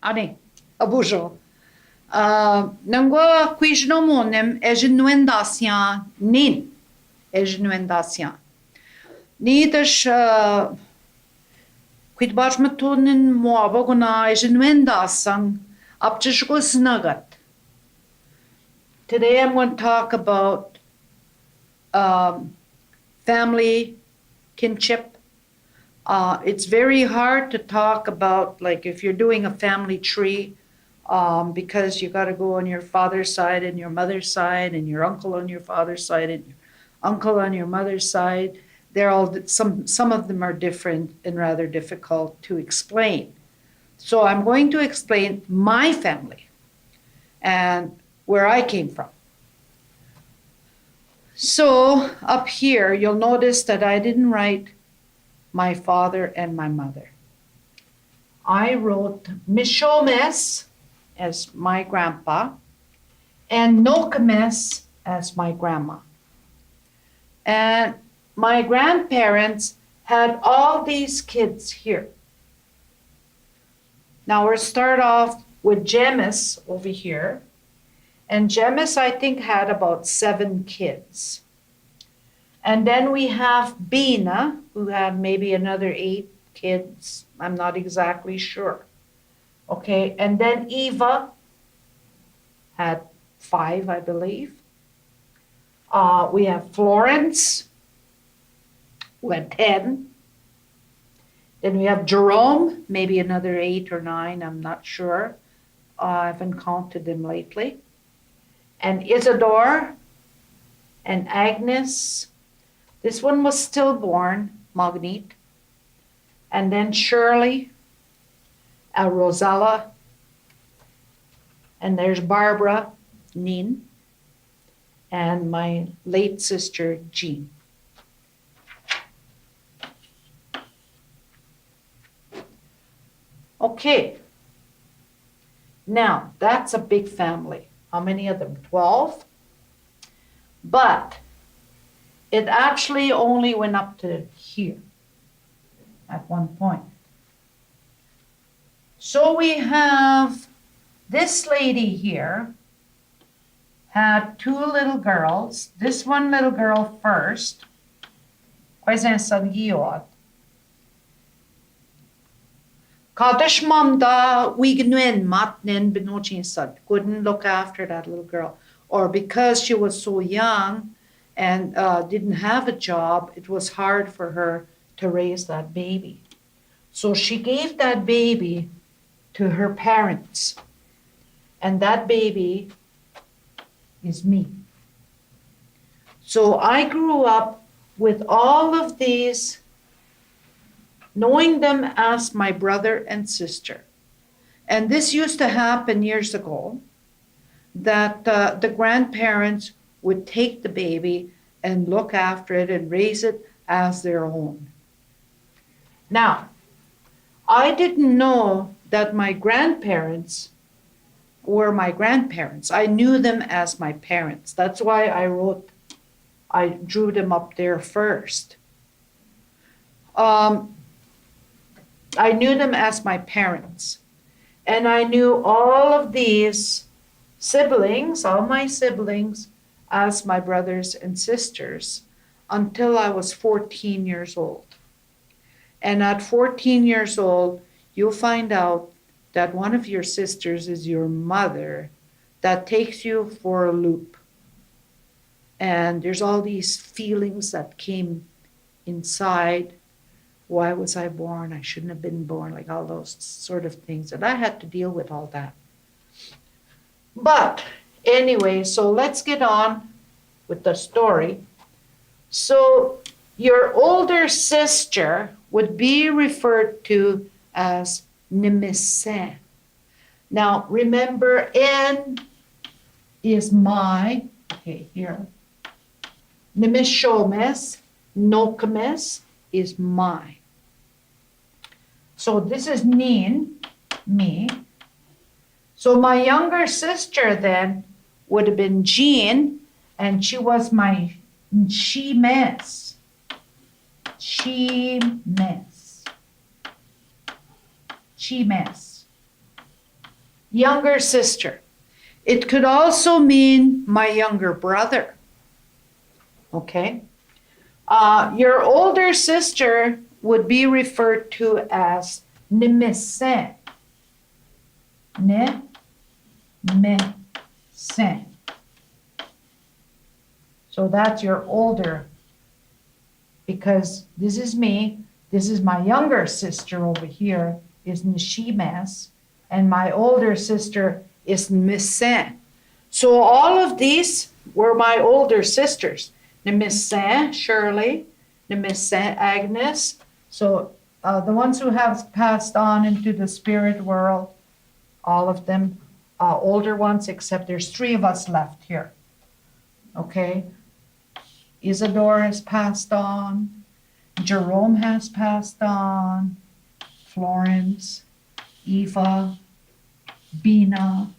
Ani, abujo. Nangwa kuijnomonem ejinuendasian nin. Ejinuendasian. Nidas quid bajmatunin moaboguna ejinuendasang apjishgusnagat. Today I'm going to talk about family kinship. It's very hard to talk about, like if you're doing a family tree, because you got to go on your father's side and your mother's side and your uncle on your father's side and your uncle on your mother's side. They're all some of them are different and rather difficult to explain. So I'm going to explain my family and where I came from. So up here, you'll notice that I didn't write my father and my mother. I wrote Mishomes as my grandpa and Nokomes as my grandma. And my grandparents had all these kids here. Now we'll start off with Jemis over here. And Jemis, I think, had about 7 kids. And then we have Bina, who had maybe another 8 kids. I'm not exactly sure. Okay, and then Eva had 5, I believe. We have Florence, who had 10. Then we have Jerome, maybe another 8 or 9, I'm not sure. I haven't counted them lately. And Isidore and Agnes. This one was stillborn, Magnete. And then Shirley, Rosella. And there's Barbara, Nin. And my late sister, Jean. Okay. Now, that's a big family. How many of them? 12? But it actually only went up to here at one point. So we have this lady here had 2 little girls. This one little girl first. Quais son giot. Kaddish mamda wignuen matnin benochin sad. Couldn't look after that little girl. Or because she was so young and didn't have a job, it was hard for her to raise that baby. So she gave that baby to her parents. And that baby is me. So I grew up with all of these, knowing them as my brother and sister. And this used to happen years ago, that the grandparents would take the baby and look after it and raise it as their own. Now, I didn't know that my grandparents were my grandparents. I knew them as my parents. That's why I drew them up there first. I knew them as my parents. And I knew all of these siblings, all my siblings, as my brothers and sisters until I was 14 years old. And at 14 years old, you'll find out that one of your sisters is your mother. That takes you for a loop. And there's all these feelings that came inside. Why was I born? I shouldn't have been born, like all those sort of things. And I had to deal with all that. But anyway, so let's get on with the story. So your older sister would be referred to as Nimisin. Now remember, N is my, okay, here. Nimishomes, Nokomes is my. So this is Nin, me. So my younger sister then would have been Jean, and she was my Shimes. Shimes. Shimes. younger sister. It could also mean my younger brother. Okay? Your older sister would be referred to as Nimisen. Nimisen. So that's your older, because this is me, this is my younger sister over here, is Nishimas, and my older sister is Nimisen. So all of these were my older sisters. Nimisen, Shirley, Nimisen, Agnes. So the ones who have passed on into the spirit world, all of them, older ones, except there's 3 of us left here. Okay? Isidore has passed on. Jerome has passed on. Florence, Eva, Bina,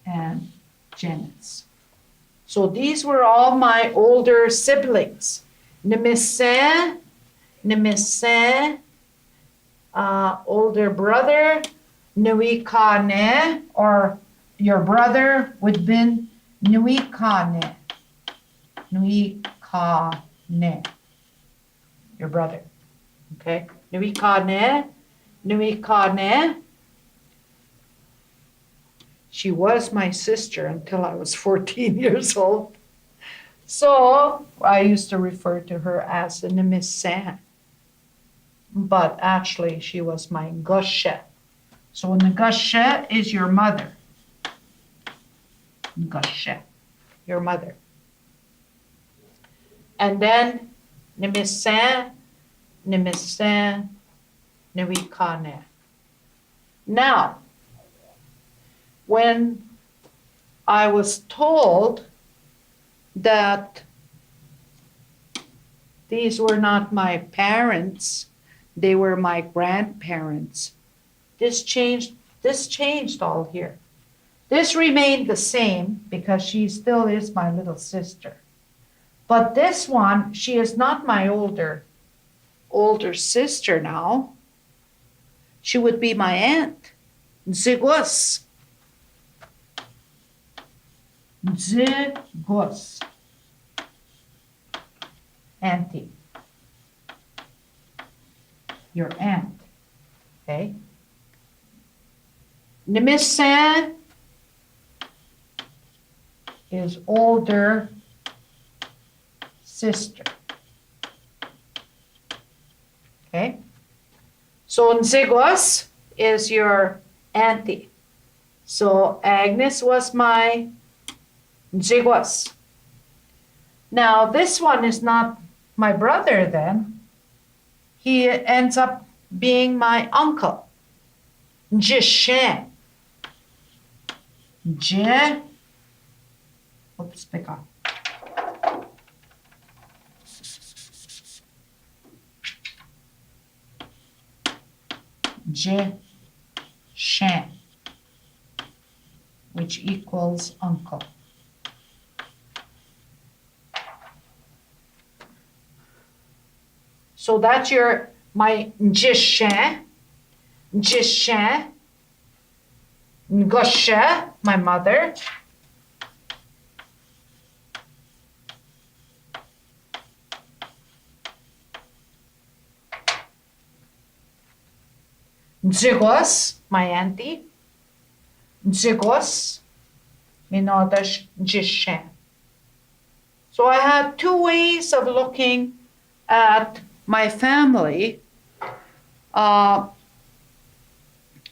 and Janice. So these were all my older siblings. Nimisen, older brother, Nuikane, or your brother would have been Nuikane. Nuikane, your brother. Okay? Nuikane. She was my sister until I was 14 years old. So I used to refer to her as a Nimisen. But actually, she was my Ngoshe. So Ngoshe is your mother. Ngoshe, your mother. And then Nimisen, Nuikane. Now, when I was told that these were not my parents, they were my grandparents, this changed all here. This remained the same because she still is my little sister. But this one, she is not my older sister now. She would be my aunt, Zigos. Zigos. Auntie. Your aunt. Okay? Nimisen is older sister. Okay? So Nzigos is your auntie. So Agnes was my Nzigos. Now this one is not my brother then. He ends up being my uncle. Njishen. Oops, pick up. Shan, which equals uncle. So that's my Njishan, Ngoshe, my mother. Nzigos, my auntie. Nzigos, Minodash Njishan. So I had 2 ways of looking at my family.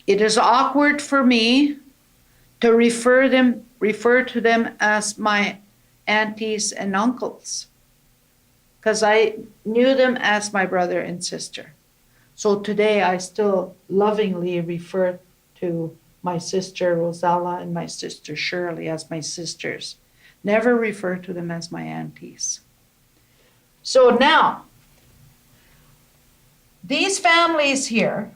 It is awkward for me to refer to them as my aunties and uncles, because I knew them as my brother and sister. So today I still lovingly refer to my sister Rosella and my sister Shirley as my sisters. Never refer to them as my aunties. So now, these families here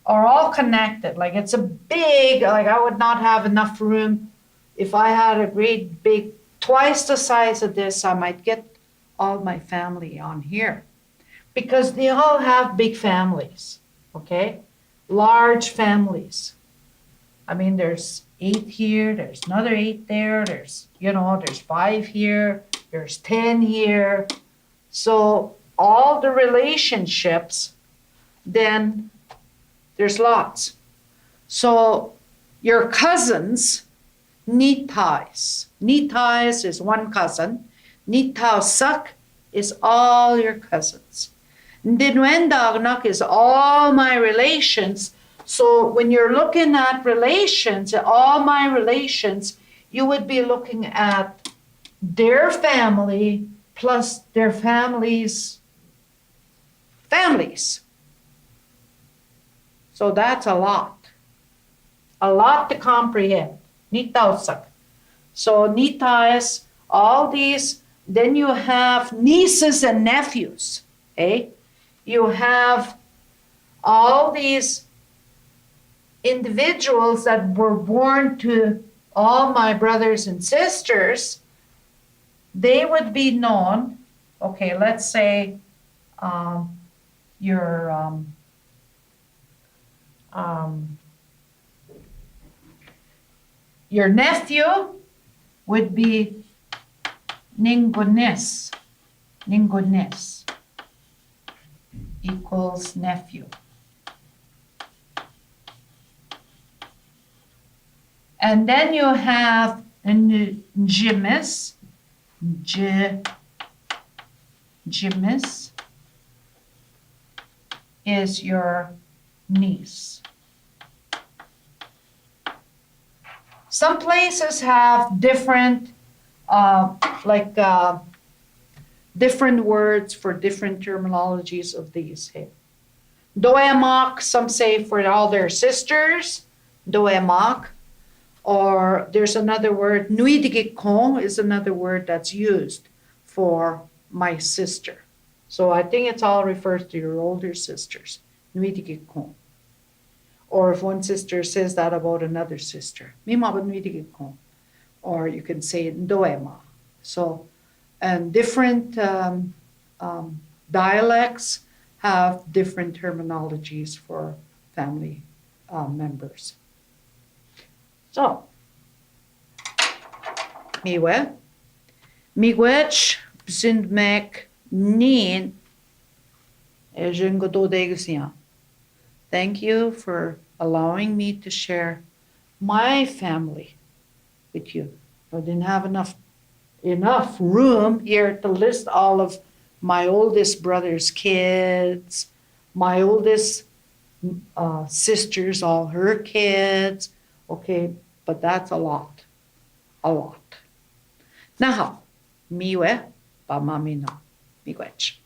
are all connected. Like it's a big, like I would not have enough room. If I had a great big, twice the size of this, I might get all my family on here. Because they all have big families, okay? Large families. I mean, there's 8 here, there's another 8 there, there's 5 here, there's 10 here. So all the relationships, then there's lots. So your cousins, nitais. Nitais is one cousin. Nitausak is all your cousins. Ndinuendagnak is all my relations. So when you're looking at relations, all my relations, you would be looking at their family plus their families. So that's a lot to comprehend. Nitausak. So nitais, all these, then you have nieces and nephews. Okay? You have all these individuals that were born to all my brothers and sisters. They would be known, okay, let's say your nephew would be Ningunis. Ningunis equals nephew. And then you have Jimis. Jimis is your niece. Some places have different, different words for different terminologies of these. Doemak, some say for all their sisters, doemak. Or there's another word, nuidigikon is another word that's used for my sister. So I think it all refers to your older sisters, nuidigikon. Or if one sister says that about another sister, mimaba nuidigikon. Or you can say doema. So, and different dialects have different terminologies for family members. So, miwe, miigwech sind mek nin ejingododegsian. Thank you for allowing me to share my family with you. I didn't have enough room here to list all of my oldest brother's kids, my oldest sister's, all her kids. Okay, but that's a lot. Now, miwe, pa mami no, miigwech.